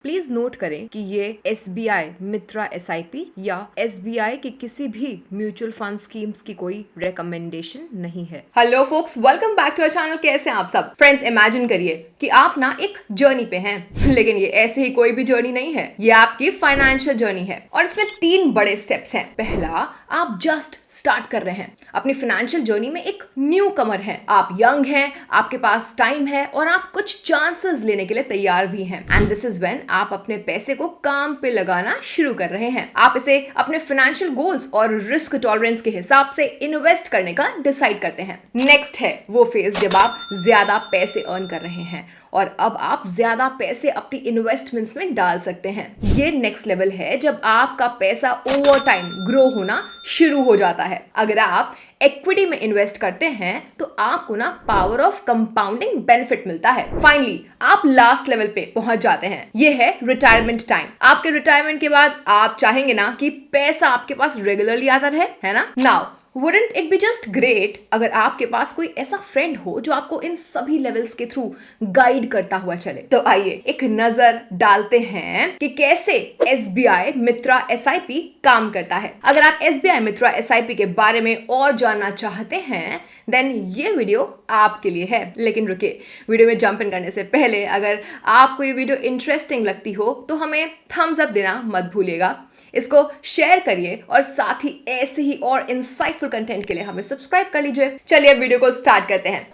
Please note करें कि ये SBI मित्रा SIP या SBI के किसी भी म्यूचुअल फंड स्कीम्स की कोई रिकमेंडेशन नहीं है। Hello folks, welcome back to our channel. कैसे हैं आप सब? फ्रेंड्स, इमेजिन करिए कि आप ना एक जर्नी पे हैं, लेकिन ये ऐसे ही कोई भी जर्नी नहीं है, ये आपकी फाइनेंशियल जर्नी है और इसमें 3 बड़े स्टेप्स हैं। पहला, आप जस्ट स्टार्ट कर रहे हैं अपनी फाइनेंशियल जर्नी में, एक न्यू कमर है, आप यंग हैं, आपके पास टाइम है और आप कुछ चांसेस लेने के लिए तैयार भी हैं। एंड दिस इज व्हेन आप अपने पैसे को काम पे लगाना शुरू कर रहे हैं। आप इसे अपने फाइनेंशियल गोल्स और रिस्क टॉलरेंस के हिसाब से इन्वेस्ट करने का डिसाइड करते हैं। नेक्स्ट है वो फेज जब आप ज्यादा पैसे अर्न कर रहे हैं और अब आप ज्यादा पैसे अपनी इन्वेस्टमेंट्स में डाल सकते हैं। ये नेक्स्ट लेवल है जब आपका पैसा ओवर टाइम ग्रो होना शुरू हो जाता है। अगर आप इक्विटी में इन्वेस्ट करते हैं तो आपको ना पावर ऑफ कंपाउंडिंग बेनिफिट मिलता है। फाइनली आप लास्ट लेवल पे पहुंच जाते हैं। ये है रिटायरमेंट टाइम। आपके रिटायरमेंट के बाद आप चाहेंगे ना कि पैसा आपके पास रेगुलरली आता रहे, है ना? Now wouldn't it be just great अगर आपके पास कोई ऐसा फ्रेंड हो जो आपको इन सभी लेवल्स के थ्रू गाइड करता हुआ चले। तो आइए एक नजर डालते हैं कि कैसे SBI मित्रा SIP काम करता है। अगर आप SBI मित्रा SIP के बारे में और जानना चाहते हैं देन ये वीडियो आपके लिए है। लेकिन रुकिए, वीडियो में जंप इन करने से पहले अगर आपको ये वीडियो इंटरेस्टिंग लगती हो तो हमें थम्स अप देना मत भूलिएगा। इसको शेयर करिए और साथ ही ऐसे ही और इंसाइटफुल कंटेंट के लिए हमें सब्सक्राइब कर लीजिए। चलिए वीडियो को स्टार्ट करते हैं।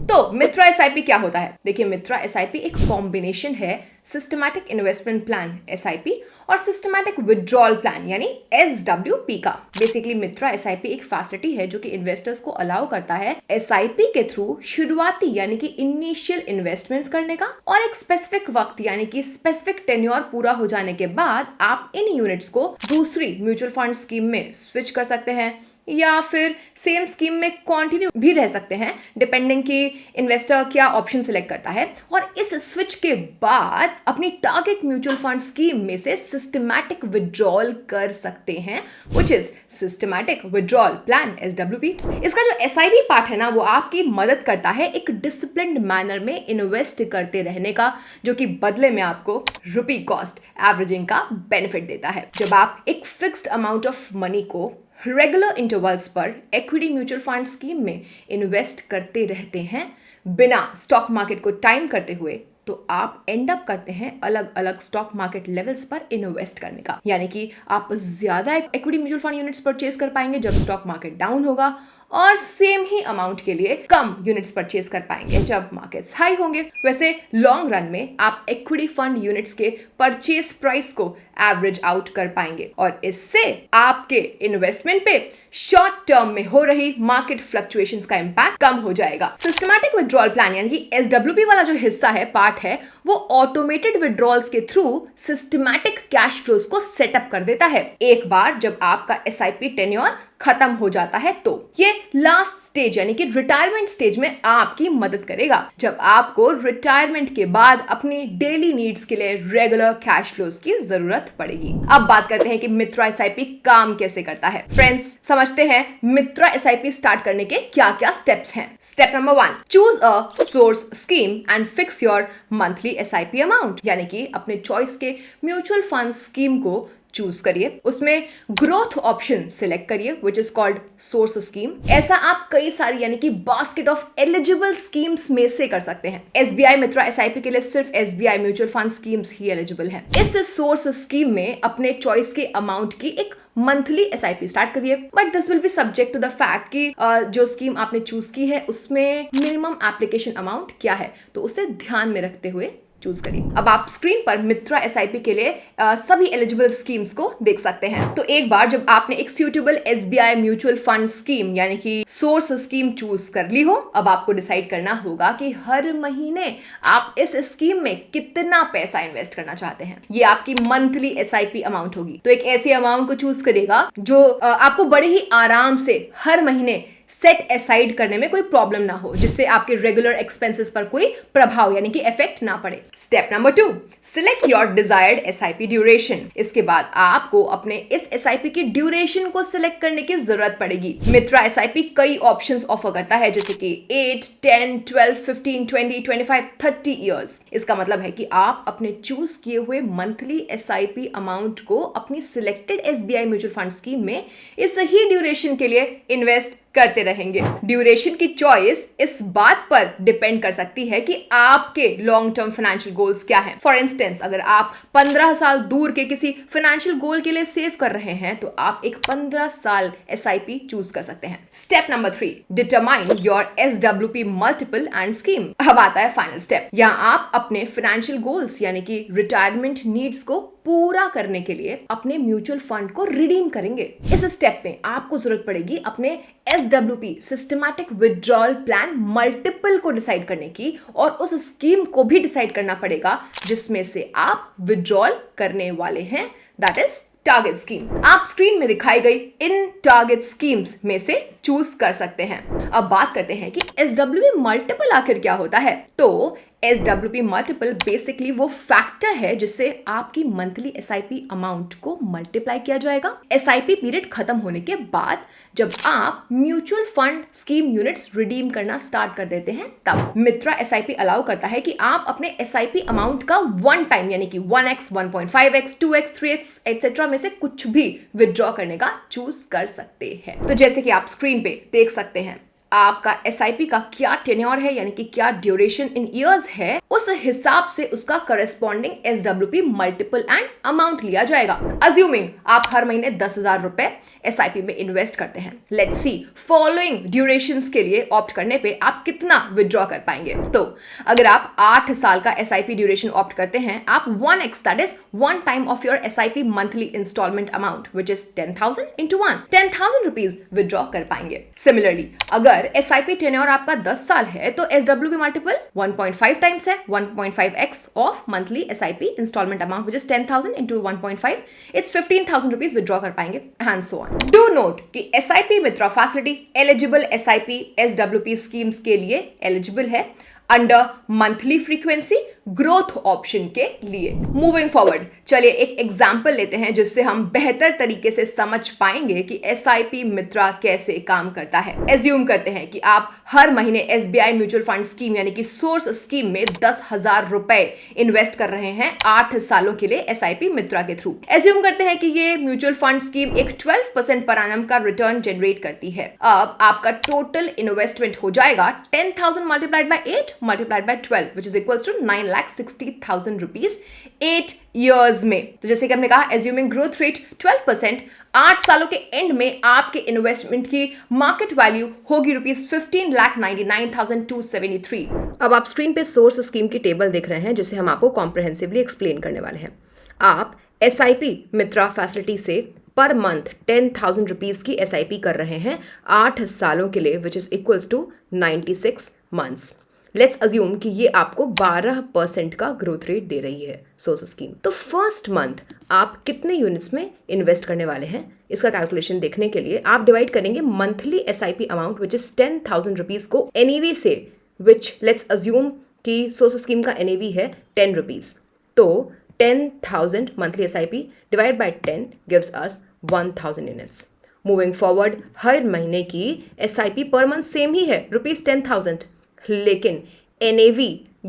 तो मित्रा SIP क्या होता है? देखिए, मित्रा SIP एक कॉम्बिनेशन है सिस्टमैटिक इन्वेस्टमेंट प्लान SIP और सिस्टमैटिक विड्रॉल प्लान यानी SWP का। बेसिकली मित्रा SIP एक फैसिलिटी है जो कि इन्वेस्टर्स को अलाउ करता है SIP के थ्रू शुरुआती यानी कि इनिशियल इन्वेस्टमेंट्स करने का और एक स्पेसिफिक वक्त यानी कि स्पेसिफिक टेन्योर पूरा हो जाने के बाद आप इन यूनिट्स को दूसरी म्यूचुअल फंड स्कीम में स्विच कर सकते हैं या फिर सेम स्कीम में कंटिन्यू भी रह सकते हैं, डिपेंडिंग कि इन्वेस्टर क्या ऑप्शन सिलेक्ट करता है। और इस स्विच के बाद अपनी टारगेट म्यूचुअल फंड स्कीम में से सिस्टमैटिक विड्रॉल कर सकते हैं, which is systematic withdrawal plan SWP। इसका जो SIP पार्ट है ना, वो आपकी मदद करता है एक डिसिप्लिन्ड मैनर में इन्वेस्ट करते रहने का, जो कि बदले में आपको रुपी कॉस्ट एवरेजिंग का बेनिफिट देता है। जब आप एक फिक्स्ड अमाउंट ऑफ मनी को रेगुलर इंटरवल्स पर इक्विटी म्यूचुअल फंड स्कीम में इन्वेस्ट करते रहते हैं बिना स्टॉक मार्केट को टाइम करते हुए, तो आप एंड अप करते हैं अलग अलग स्टॉक मार्केट लेवल्स पर इन्वेस्ट करने का। यानी कि आप ज्यादा equity mutual fund units purchase कर पाएंगे जब स्टॉक मार्केट डाउन होगा और सेम ही अमाउंट के लिए कम यूनिट्स परचेज कर पाएंगे जब मार्केट्स हाई होंगे। वैसे लॉन्ग रन में आप इक्विटी फंड यूनिट्स के परचेज प्राइस को एवरेज आउट कर पाएंगे और इससे आपके इन्वेस्टमेंट पे शॉर्ट टर्म में हो रही मार्केट फ्लक्चुएशंस का इंपैक्ट कम हो जाएगा। सिस्टमैटिक विड्रॉल प्लान यानी कि SWP वाला जो हिस्सा है, पार्ट है, वो ऑटोमेटेड विड्रॉल्स के थ्रू सिस्टमैटिक कैश फ्लोज को सेटअप कर देता है एक बार जब आपका SIP टेन्योर खत्म हो जाता है। तो ये लास्ट स्टेज यानी कि रिटायरमेंट स्टेज में आपकी मदद करेगा जब आपको रिटायरमेंट के बाद अपनी डेली नीड्स के लिए रेगुलर कैश फ्लोज की जरूरत पड़ेगी। अब बात करते हैं कि मित्रा SIP काम कैसे करता है। फ्रेंड्स, समझते हैं मित्रा SIP स्टार्ट करने के क्या क्या स्टेप्स हैं। Step number 1, choose a source scheme and fix your monthly SIP amount. यानी कि अपने चॉइस के म्यूचुअल फंड स्कीम को चूज करिए, उसमें ग्रोथ ऑप्शन सिलेक्ट करिए which is called source scheme. ऐसा आप कई सारी यानी कि बास्केट ऑफ एलिजिबल स्कीम्स में से कर सकते हैं। SBI मित्रा SIP के लिए सिर्फ SBI म्यूचुअल फंड स्कीम्स ही एलिजिबल हैं। इस सोर्स स्कीम में अपने चॉइस के अमाउंट की एक मंथली SIP स्टार्ट करिए, but this will be subject to the fact कि जो स्कीम आपने चूज की है उसमें मिनिमम एप्लीकेशन अमाउंट क्या है, तो उसे ध्यान में रखते हुए चूज करिए। अब आप स्क्रीन पर मित्रा SIP के लिए सभी एलिजिबल स्कीम्स को देख सकते हैं। तो एक बार जब आपने एक suitable SBI mutual fund scheme यानी कि सोर्स स्कीम चूज कर ली हो, अब आपको डिसाइड करना होगा कि हर महीने आप इस स्कीम में कितना पैसा इन्वेस्ट करना चाहते हैं। ये आपकी मंथली SIP अमाउंट होगी। तो एक ऐसी अमाउंट को चूज करेगा जो आपको बड़े ही आराम से हर महीने सेट असाइड करने में कोई प्रॉब्लम ना हो, जिससे आपके रेगुलर एक्सपेंसेस पर कोई प्रभाव यानी कि इफेक्ट ना पड़े। Step number 2, select your desired SIP duration. इसके बाद आपको अपने इस एसआईपी की ड्यूरेशन को सिलेक्ट करने की जरूरत पड़ेगी। मित्रा एसआईपी कई ऑप्शंस ऑफर करता है, जैसे कि 8, 10, 12, 15, 20, 25, 30 इयर्स। इसका मतलब है कि आप अपने चूज किए हुए मंथली एसआईपी अमाउंट को अपनी selected SBI mutual fund scheme में इस ही ड्यूरेशन के लिए इन्वेस्ट करते रहेंगे। ड्यूरेशन की चॉइस इस बात पर डिपेंड कर सकती है कि आपके लॉन्ग टर्म फाइनेंशियल गोल्स क्या हैं। फॉर इंस्टेंस, अगर आप 15 साल दूर के किसी फाइनेंशियल गोल के लिए सेव कर रहे हैं तो आप एक 15 साल एसआईपी चूज कर सकते हैं। Step number 3, determine your SWP multiple and scheme. अब आता है फाइनल स्टेप। यहाँ आप अपने फाइनेंशियल गोल्स यानी कि रिटायरमेंट नीड्स को पूरा करने के लिए अपने म्यूचुअल फंड को रिडीम करेंगे। इस स्टेप में आपको जरूरत पड़ेगी अपने SWP systematic withdrawal plan multiple को डिसाइड करने की, और उस स्कीम को भी डिसाइड करना पड़ेगा जिसमें से आप विड्रॉल करने वाले हैं, दैट इज टारगेट स्कीम। आप स्क्रीन में दिखाई गई इन टारगेट स्कीम्स में से चूज कर सकते हैं। अब बात करते हैं कि SWP मल्टीपल आखिर क्या होता है। तो SWP मल्टीपल बेसिकली वो फैक्टर है जिससे आपकी मंथली SIP अमाउंट को मल्टीप्लाई किया जाएगा SIP पीरियड खत्म होने के बाद, जब आप mutual fund scheme units redeem करना स्टार्ट कर देते हैं तब। मित्रा SIP अलाउ करता है कि आप अपने SIP अमाउंट का वन टाइम यानी कि 1x, 1.5x, 2x, 3x etcetera में से कुछ भी विदड्रॉ करने का चूज कर सकते हैं। तो जैसे कि आप स्क्रीन पे देख सकते हैं, आपका SIP का क्या टेन्योर है यानी कि क्या ड्यूरेशन इन इयर्स है, उस हिसाब से उसका corresponding SWP multiple and amount लिया जाएगा। अज्यूमिंग आप हर महीने 10,000 रुपए SIP में इन्वेस्ट करते हैं। लेट्स सी फॉलोइंग ड्यूरेशंस के लिए ऑप्ट करने पे आप कितना विड्रॉ कर पाएंगे। तो अगर आप 8 साल का SIP ड्यूरेशन ऑप्ट करते हैं, आप 1x that is one time of your SIP monthly installment amount which is 10,000 into 1 10,000 rupees withdraw कर पाएंगे। सिमिलरली अगर SIP टेन्योर आपका 10 साल है तो SWP मल्टीपल 1.5 टाइम्स है, 1.5x of monthly SIP instalment amount which is 10,000 into 1.5 it's 15,000 rupees withdraw कर पाएंगे and so on. Do note कि SIP Mitra facility eligible SIP SWP schemes के लिए एलिजिबल है under monthly frequency growth option के लिए। Moving forward, चलिए एक एग्जांपल लेते हैं जिससे हम बेहतर तरीके से समझ पाएंगे कि SIP मित्रा कैसे काम करता है। एज्यूम करते हैं कि आप हर महीने SBI म्यूचुअल फंड स्कीम यानी कि सोर्स स्कीम में 10,000 रुपए इन्वेस्ट कर रहे हैं 8 सालों के लिए SIP मित्रा के थ्रू। एज्यूम करते हैं कि ये म्यूचुअल फंड स्कीम एक 12% पर एनम का रिटर्न जनरेट करती है। अब आपका टोटल इन्वेस्टमेंट हो जाएगा 10,000 multiplied by 8 multiplied by 12 which is equals to 9,60,000 rupees 8 years में। तो जैसे कि हमने कहा, एज्यूमिंग ग्रोथ रेट 12%, 8 सालों के एंड में आपके इन्वेस्टमेंट की मार्केट वैल्यू होगी रुपीज 15,99,273। अब आप स्क्रीन पे सोर्स स्कीम की टेबल देख रहे हैं जिसे हम आपको कॉम्प्रिहेंसिवली एक्सप्लेन करने वाले हैं। आप SIP मित्रा फैसिलिटी से पर मंथ 10,000 रुपीज की SIP कर रहे हैं 8 सालों के लिए which is equals to 96 months. Let's assume कि ये आपको 12% का ग्रोथ रेट दे रही है सोर्स स्कीम। तो फर्स्ट मंथ आप कितने यूनिट्स में इन्वेस्ट करने वाले हैं, इसका कैलकुलेशन देखने के लिए आप डिवाइड करेंगे monthly SIP amount which is 10,000 rupees को NAV से, विच लेट्स अज्यूम कि सोर्स स्कीम का NAV है 10 रुपीज। तो 10,000 monthly SIP divide by 10 gives us 1,000 units. Moving forward, हर महीने की SIP पर मंथ सेम ही है रुपीज 10,000, लेकिन NAV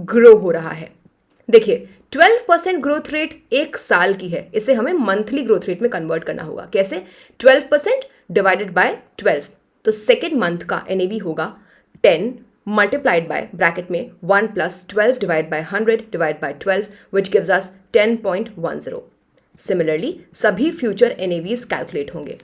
ग्रो हो रहा है। देखिए 12% ग्रोथ रेट एक साल की है, इसे हमें मंथली ग्रोथ रेट में कन्वर्ट करना होगा। कैसे? 12% डिवाइडेड बाय 12, तो सेकेंड मंथ का NAV होगा 10 मल्टीप्लाइड बाय ब्रैकेट में 1 plus 12 divide by 100 divide by 12 which gives us 10.10। Similarly सभी फ्यूचर NAVs कैलकुलेट होंगे।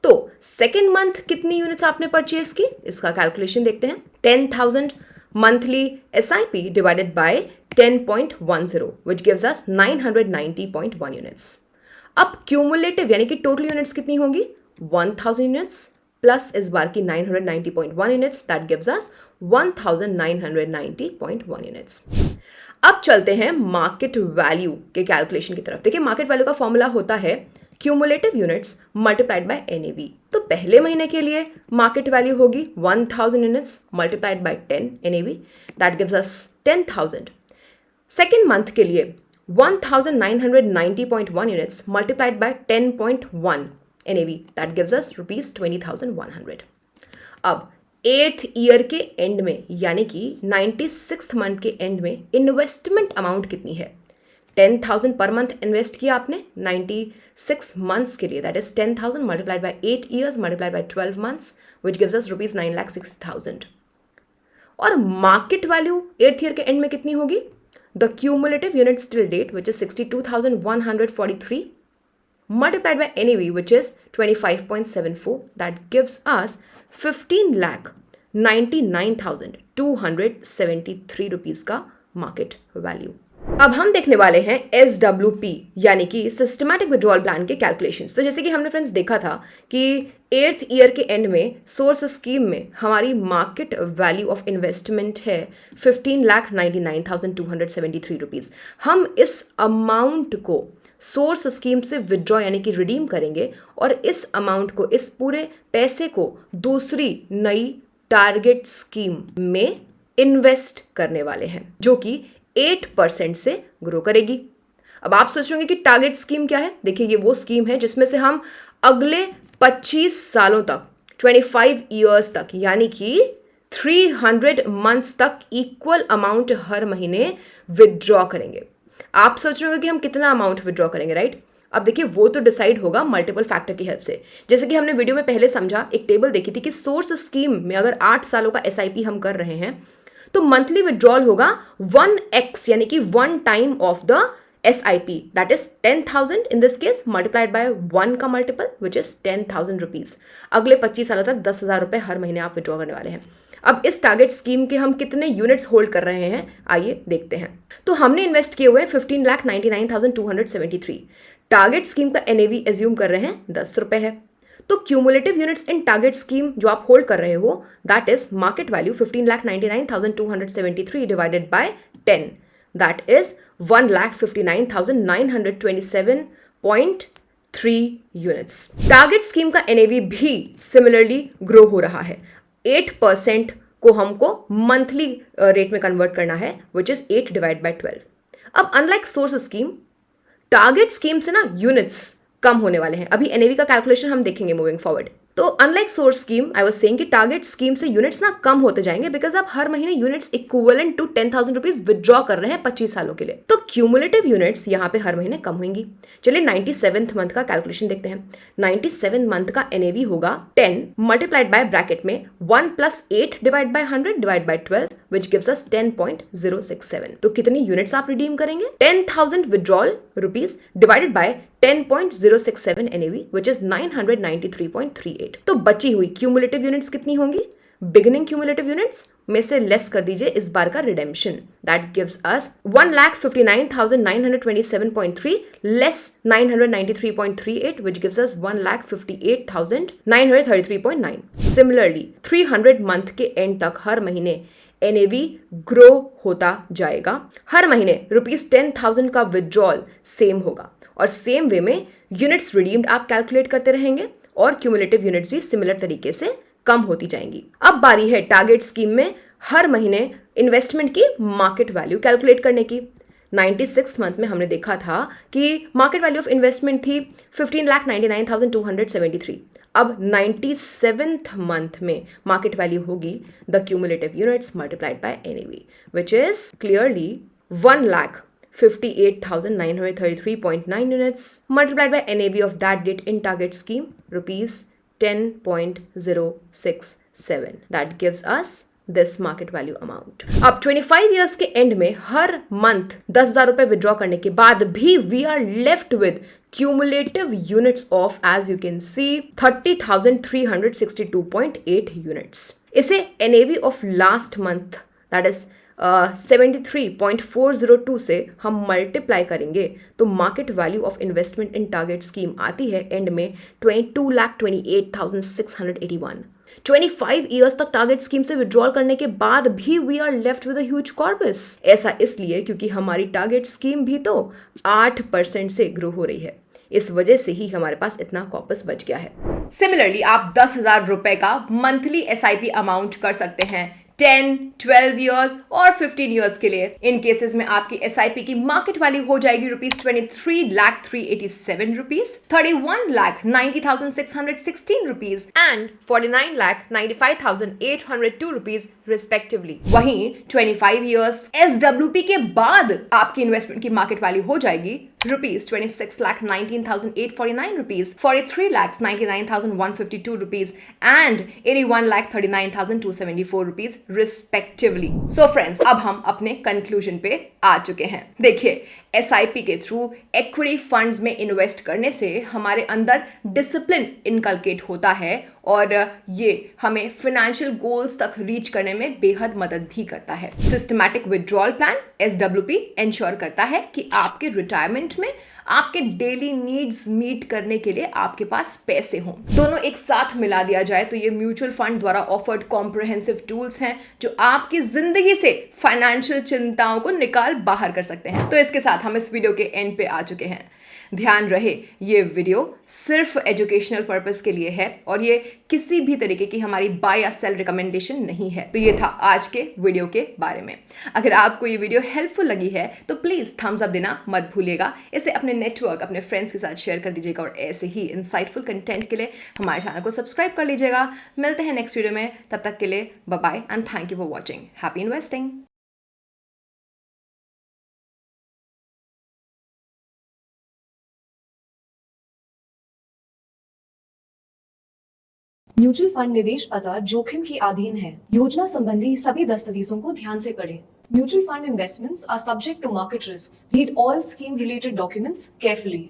तो सेकेंड मंथ कितनी यूनिट्स आपने परचेज की, इसका कैलकुलेशन देखते हैं। 10,000 monthly SIP divided by 10.10 which gives us 990.1 units. अब क्यूमुलेटिव यानी कि टोटल यूनिट्स कितनी होंगी, 1,000 यूनिट्स प्लस इस बार की 990.1 units, that gives us 1,990.1 units. अब चलते हैं मार्केट वैल्यू के कैलकुलेशन की तरफ। देखिए मार्केट वैल्यू का फॉर्मूला होता है cumulative units multiplied by NAV। तो पहले महीने के लिए मार्केट वैल्यू होगी 1000 units multiplied by 10 NAV, that gives us 10,000. Second month के लिए 1990.1 units multiplied by 10.1 NAV, that gives us rupees 20,100. अब 8th ईयर के एंड में यानी कि 96th मंथ के एंड में इन्वेस्टमेंट अमाउंट कितनी है? 10,000 पर मंथ इन्वेस्ट किया आपने 96 मंथ्स के लिए, that is 10,000 multiplied by 8 years multiplied by 12 months which gives us rupees 9,60,000. और मार्केट वैल्यू 8th ईयर के एंड में कितनी होगी? The cumulative units till date which is 62,143 multiplied by NAV which is 25.74, that gives us 15,99,273 rupees का market value. अब हम देखने वाले हैं SWP यानी कि सिस्टमैटिक विड्रॉल प्लान के कैलकुलेशंस. तो जैसे कि हमने फ्रेंड्स देखा था कि 8th ईयर के एंड में सोर्स स्कीम में हमारी मार्केट वैल्यू ऑफ इन्वेस्टमेंट है 15,99,273 रुपीज. हम इस अमाउंट को सोर्स स्कीम से विड्रॉ यानी कि रिडीम करेंगे और इस अमाउंट को, इस पूरे पैसे को दूसरी नई टारगेट स्कीम में इन्वेस्ट करने वाले हैं जो कि 8% से ग्रो करेगी. अब आप सोच रहे होंगे कि टारगेट स्कीम क्या है? देखिए, ये वो स्कीम है जिसमें से हम अगले 25 सालों तक 25 ईयर्स तक यानी कि 300 मंथ्स तक इक्वल अमाउंट हर महीने विड्रॉ करेंगे. आप सोच रहे हो कि हम कितना अमाउंट विड्रॉ करेंगे, राइट? अब देखिए, वो तो डिसाइड होगा मल्टीपल फैक्टर की हेल्प से. जैसे कि हमने वीडियो में पहले समझा, एक टेबल देखी थी कि सोर्स स्कीम में अगर 8 सालों का SIP हम कर रहे हैं तो मंथली विड्रॉल होगा 1x यानी कि 1 time of the SIP, that is 10,000 in this case multiplied by 1 का मल्टीपल विच इज 10,000 रुपीज. अगले 25 सालों तक 10,000 रुपए हर महीने आप विड्रॉ करने वाले हैं. अब इस टारगेट स्कीम के हम कितने यूनिट्स होल्ड कर रहे हैं, आइए देखते हैं. तो हमने इन्वेस्ट किए हुए 15,99,273. टारगेट स्कीम का NAV एज्यूम कर रहे हैं 10 रुपए है. तो cumulative units in target scheme जो आप होल्ड कर रहे हो that is market value 15,99,273 divided by 10, that is 1,59,927.3 units. Target scheme का NAV भी सिमिलरली ग्रो हो रहा है. 8% को हमको मंथली रेट में कन्वर्ट करना है विच इज 8 डिवाइड बाय 12. अब unlike source scheme, target scheme से ना यूनिट्स कम होने वाले हैं. अभी NAV का कैलकुलेशन हम देखेंगे मूविंग फॉरवर्ड. तो unlike source scheme I was saying कि टारगेट स्कीम से यूनिट्स ना कम होते जाएंगे बिकॉज आप हर महीने units equivalent to 10,000 rupees withdraw कर रहे हैं 25 सालों के लिए. तो क्यूमुलेटिव यूनिट्स यहाँ पे हर महीने कम होंगी. चलिए 97th मंथ का कैलकुलेशन देखते हैं. 97th मंथ का NAV होगा 10 मल्टीप्लाइड बाय ब्रैकेट में 1 + 8 divide by 100 divide by 12 which gives अस 10.067. तो कितनी यूनिट्स आप रिडीम करेंगे? 10,000 withdrawal rupees divided by 10.067 NAV which is 993.38. तो बची हुई क्यूमुलेटिव यूनिट्स कितनी होंगी? बिगिनिंग क्यूमुलेटिव यूनिट्स में से लेस कर दीजिए इस बार का redemption, that gives us 1,59,927.3 less 993.38 which gives us 1,58,933.9. Similarly 300 month के एंड तक हर महीने NAV ग्रो होता जाएगा. हर महीने ₹10,000 का विड्रॉल सेम होगा और सेम वे में यूनिट्स रिडीम्ड आप कैलकुलेट करते रहेंगे और क्यूमुलेटिव यूनिट्स भी सिमिलर तरीके से कम होती जाएंगी. अब बारी है टारगेट स्कीम में हर महीने इन्वेस्टमेंट की मार्केट वैल्यू कैलकुलेट करने की. 96th मंथ में हमने देखा था कि मार्केट वैल्यू ऑफ इन्वेस्टमेंट थी 15,99,273. अब 97th मंथ में मार्केट वैल्यू होगी the cumulative units multiplied by NAV which is clearly 1,58,933.9 units multiplied by NAV of that date in target scheme rupees 10.067. That gives us this market value amount. अब 25 years के end में हर month 10,000 रुपए withdraw करने के बाद भी we are left with cumulative units of, as you can see, 30,362.8 units. इसे NAV of last month, that is 73.402 से हम मल्टीप्लाई करेंगे तो market value of investment in target scheme आती है एंड में 22,28,681. 25 ईयर्स तक टारगेट स्कीम से विड्रॉल करने के बाद भी we are left with a huge corpus. ऐसा इसलिए क्योंकि हमारी टारगेट स्कीम भी तो 8% से ग्रो हो रही है. इस वजह से ही हमारे पास इतना कॉर्पस बच गया है. सिमिलरली आप 10,000 रुपए का मंथली SIP अमाउंट कर सकते हैं 10, 12 ईयर्स और 15 ईयर्स के लिए। इन केसेस में आपकी SIP की मार्केट वैल्यू हो जाएगी ₹23,387, ₹31,90,616 एंड ₹49,95,802 रिस्पेक्टिवली। वहीं 25 ईयर्स SWP के बाद आपकी इन्वेस्टमेंट की मार्केट वैल्यू हो जाएगी ₹26,19,849, ₹43,99,152 and ₹81,39,274 रिस्पेक्टिवली। सो फ्रेंड्स, अब हम अपने कंक्लूजन पे आ चुके हैं। देखिए, SIP के थ्रू इक्विटी फंड्स में इन्वेस्ट करने से हमारे अंदर डिसिप्लिन इनकलकेट होता है और ये हमें फाइनेंशियल गोल्स तक रीच करने में बेहद मदद भी करता है। Systematic withdrawal plan SWP ensure करता है कि आपके रिटायरमेंट में आपके डेली नीड्स मीट करने के लिए आपके पास पैसे हों। दोनों एक साथ मिला दिया जाए तो ये म्यूचुअल फंड द्वारा ऑफर्ड कॉम्प्रिहेंसिव टूल्स हैं जो आपकी जिंदगी से फाइनेंशियल चिंताओं को निकाल बाहर कर सकते हैं। तो इसके साथ हम इस वीडियो के एंड पे आ चुके हैं। ध्यान रहे, ये वीडियो सिर्फ एजुकेशनल पर्पस के लिए है और ये किसी भी तरीके की हमारी बाय या सेल रिकमेंडेशन नहीं है। तो ये था आज के वीडियो के बारे में। अगर आपको ये वीडियो हेल्पफुल लगी है तो प्लीज थम्स अप देना मत भूलिएगा। इसे अपने नेटवर्क, अपने फ्रेंड्स के साथ शेयर कर दीजिएगा और ऐसे ही इंसाइटफुल कंटेंट के लिए हमारे चैनल को सब्सक्राइब कर लीजिएगा। मिलते हैं नेक्स्ट वीडियो में, तब तक के लिए bye bye and thank you for watching. Happy investing. Mutual fund निवेश बाजार जोखिम के अधीन है। योजना संबंधी सभी दस्तावेजों को ध्यान से पढ़ें। Mutual fund investments are subject to market risks. Read all scheme related documents carefully.